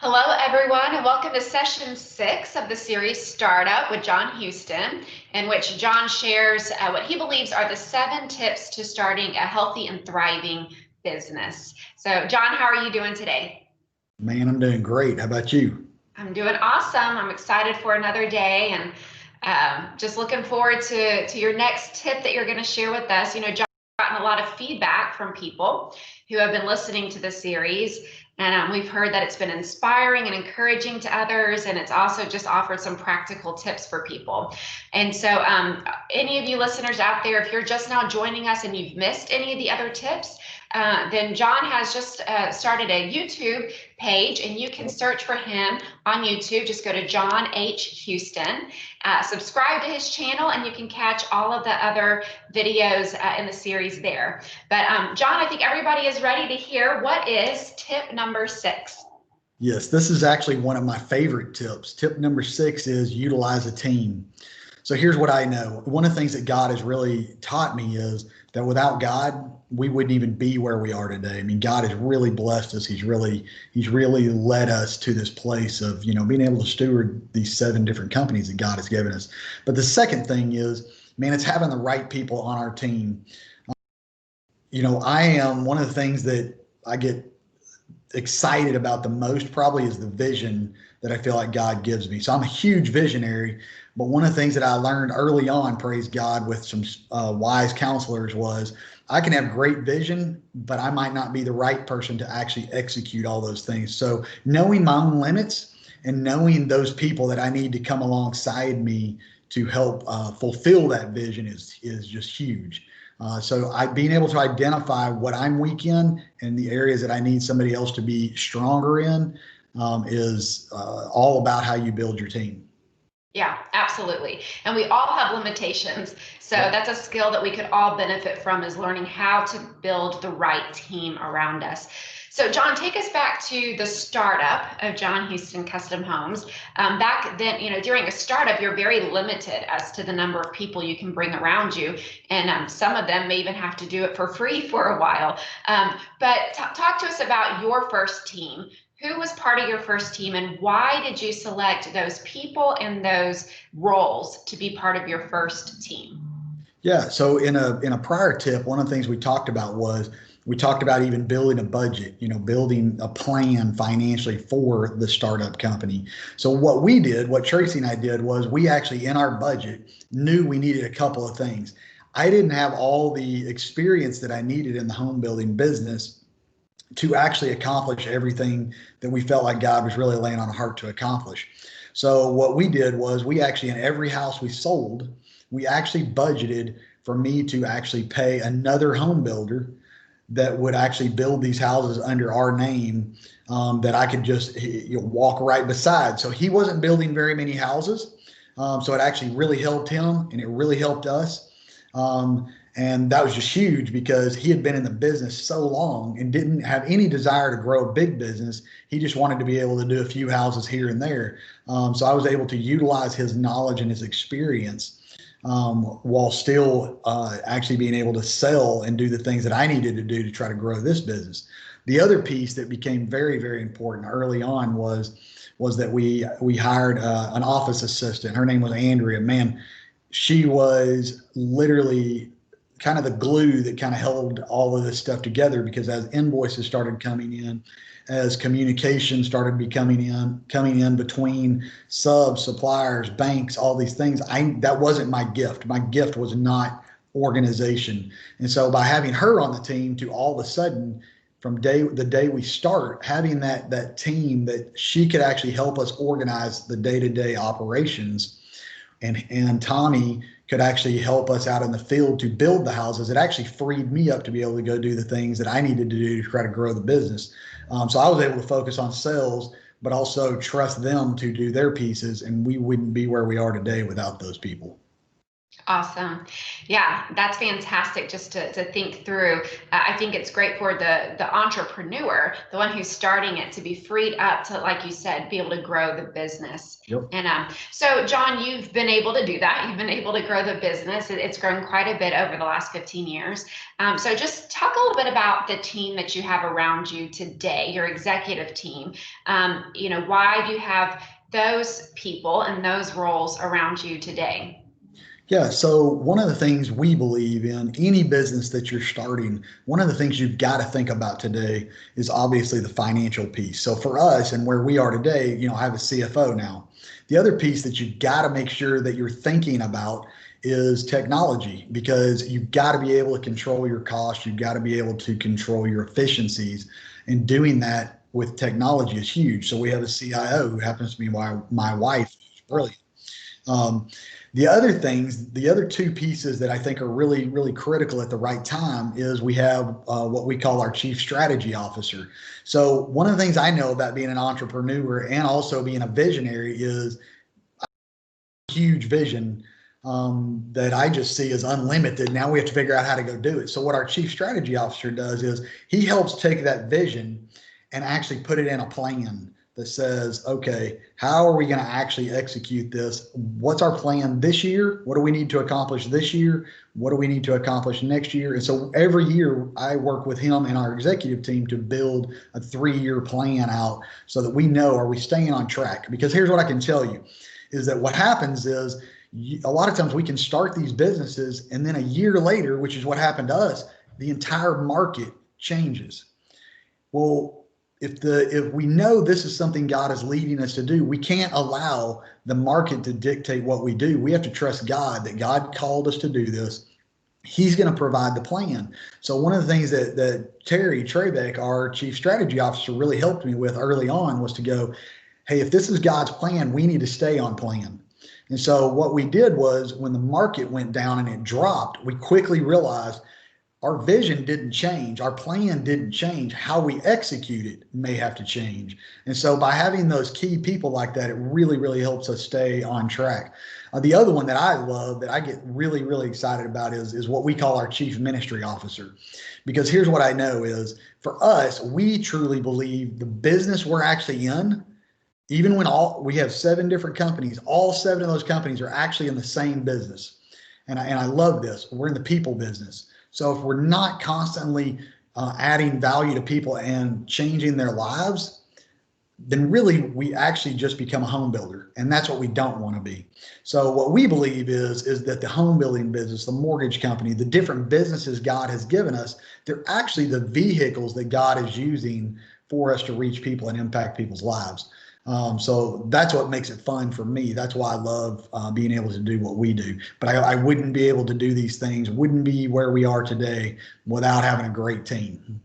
Hello, everyone, and welcome to session 6 of the series Startup with John Houston, in which John shares what he believes are the 7 tips to starting a healthy and thriving business. So, John, how are you doing today? Man, I'm doing great. How about you? I'm doing awesome. I'm excited for another day and just looking forward to your next tip that you're going to share with us. John, gotten a lot of feedback from people who have been listening to the series, and we've heard that it's been inspiring and encouraging to others, and it's also just offered some practical tips for people. And so any of you listeners out there, if you're just now joining us and you've missed any of the other tips, then John has just started a YouTube page, and you can search for him on YouTube. Just go to John H. Houston, subscribe to his channel, and you can catch all of the other videos in the series there. But John, I think everybody is ready to hear what is tip number 6. Yes, this is actually one of my favorite tips. Tip number 6 is utilize a team. So here's what I know. One of the things that God has really taught me is that without God, we wouldn't even be where we are today. I mean, God has really blessed us. He's really led us to this place of, being able to steward these 7 different companies that God has given us. But the second thing is, man, it's having the right people on our team. I am one of the things that I get excited about the most probably is the vision that I feel like God gives me. So I'm a huge visionary, but one of the things that I learned early on, praise God, with some wise counselors was I can have great vision, but I might not be the right person to actually execute all those things. So knowing my own limits and knowing those people that I need to come alongside me to help fulfill that vision is just huge. So being able to identify what I'm weak in and the areas that I need somebody else to be stronger in is all about how you build your team. Yeah, absolutely. And we all have limitations. So that's a skill that we could all benefit from, is learning how to build the right team around us. So John, take us back to the startup of John Houston Custom Homes. Back then, during a startup, you're very limited as to the number of people you can bring around you. And some of them may even have to do it for free for a while. But talk to us about your first team. Who was part of your first team, and why did you select those people and those roles to be part of your first team? Yeah, so in a prior tip, one of the things we talked about was we talked about even building a budget, building a plan financially for the startup company. So what Tracy and I did was we actually in our budget knew we needed a couple of things. I didn't have all the experience that I needed in the home building business to actually accomplish everything that we felt like God was really laying on our heart to accomplish. So what we did was we actually, in every house we sold, we actually budgeted for me to actually pay another home builder that would actually build these houses under our name, that I could just walk right beside. So he wasn't building very many houses. So it actually really helped him and it really helped us. And that was just huge because he had been in the business so long and didn't have any desire to grow a big business. He just wanted to be able to do a few houses here and there. So I was able to utilize his knowledge and his experience while still actually being able to sell and do the things that I needed to do to try to grow this business. The other piece that became very, very important early on was that we hired an office assistant. Her name was Andrea. Man, she was literally kind of the glue that kind of held all of this stuff together, because as invoices started coming in, as communication started coming in between subs, suppliers, banks, all these things, that wasn't my gift. My gift was not organization. And so by having her on the team, to all of a sudden, from the day we start, having that team that she could actually help us organize the day-to-day operations, and Tommy could actually help us out in the field to build the houses. It actually freed me up to be able to go do the things that I needed to do to try to grow the business. So I was able to focus on sales, but also trust them to do their pieces, and we wouldn't be where we are today without those people. Awesome. Yeah, that's fantastic just to think through. I think it's great for the entrepreneur, the one who's starting it, to be freed up to, like you said, be able to grow the business. Yep. And so, John, you've been able to do that. You've been able to grow the business. It's grown quite a bit over the last 15 years. So just talk a little bit about the team that you have around you today, your executive team. Why do you have those people and those roles around you today? Yeah, so one of the things we believe in any business that you're starting, one of the things you've got to think about today is obviously the financial piece. So for us and where we are today, I have a CFO now. The other piece that you've got to make sure that you're thinking about is technology, because you've got to be able to control your costs. You've got to be able to control your efficiencies, and doing that with technology is huge. So we have a CIO who happens to be my wife, who's brilliant. Um, the other two pieces that I think are really, really critical at the right time is we have what we call our chief strategy officer. So one of the things I know about being an entrepreneur and also being a visionary is a huge vision that I just see as unlimited. Now we have to figure out how to go do it. So what our chief strategy officer does is he helps take that vision and actually put it in a plan that says, okay, how are we going to actually execute this? What's our plan this year? What do we need to accomplish this year? What do we need to accomplish next year? And so every year I work with him and our executive team to build a 3-year plan out so that we know, are we staying on track? Because here's what I can tell you is that what happens is a lot of times we can start these businesses, and then a year later, which is what happened to us, the entire market changes. Well, if we know this is something God is leading us to do, we can't allow the market to dictate what we do. We have to trust God, that God called us to do this. He's going to provide the plan. So one of the things that Terry Trebeck, our chief strategy officer, really helped me with early on was to go, hey, if this is God's plan, we need to stay on plan. And so what we did was, when the market went down and it dropped, we quickly realized our vision didn't change. Our plan didn't change. How we execute it may have to change. And so by having those key people like that, it really, really helps us stay on track. The other one that I love, that I get really, really excited about is what we call our chief ministry officer. Because here's what I know is, for us, we truly believe the business we're actually in, even when we have 7 different companies, all 7 of those companies are actually in the same business. And I love this. We're in the people business. So if we're not constantly adding value to people and changing their lives, then really we actually just become a home builder, and that's what we don't want to be. So what we believe is that the home building business, the mortgage company, the different businesses God has given us, they're actually the vehicles that God is using for us to reach people and impact people's lives. So that's what makes it fun for me. That's why I love being able to do what we do. But I wouldn't be able to do these things, wouldn't be where we are today without having a great team.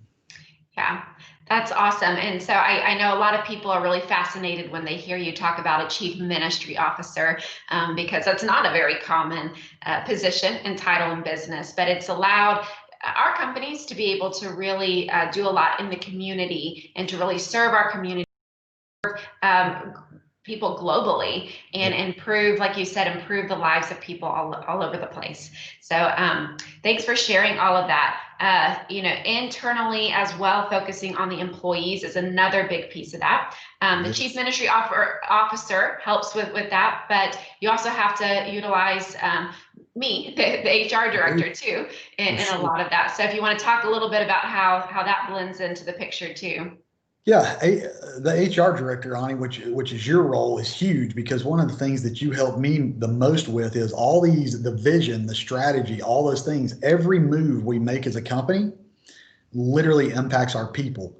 Yeah, that's awesome. And so I know a lot of people are really fascinated when they hear you talk about a chief ministry officer, because that's not a very common position and title in business, but it's allowed our companies to be able to really do a lot in the community and to really serve our community. People globally and improve, like you said, improve the lives of people all over the place. So thanks for sharing all of that. Internally as well, focusing on the employees is another big piece of that. The chief ministry officer helps with that, but you also have to utilize me, the HR director, too, in a lot of that. So if you want to talk a little bit about how that blends into the picture too. Yeah, the HR director, Ani, which is your role, is huge, because one of the things that you help me the most with is the vision, the strategy, all those things. Every move we make as a company literally impacts our people.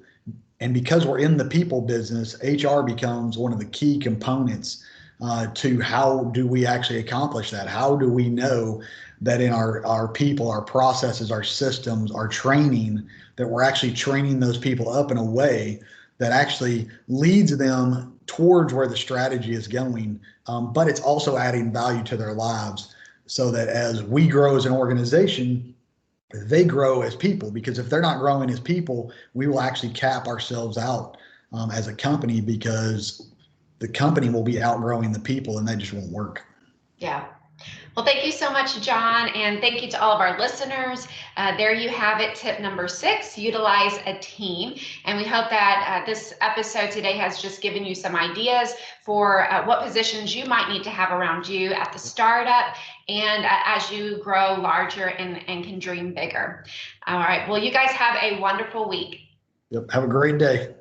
And because we're in the people business, HR becomes one of the key components to how do we actually accomplish that? How do we know that in our people, our processes, our systems, our training, that we're actually training those people up in a way that actually leads them towards where the strategy is going, but it's also adding value to their lives, so that as we grow as an organization, they grow as people. Because if they're not growing as people, we will actually cap ourselves out as a company, because the company will be outgrowing the people, and that just won't work. Yeah. Well, thank you so much, John, and thank you to all of our listeners. There you have it, tip number 6, utilize a team. And we hope that this episode today has just given you some ideas for what positions you might need to have around you at the startup and as you grow larger and can dream bigger. All right, well, you guys have a wonderful week. Yep. Have a great day.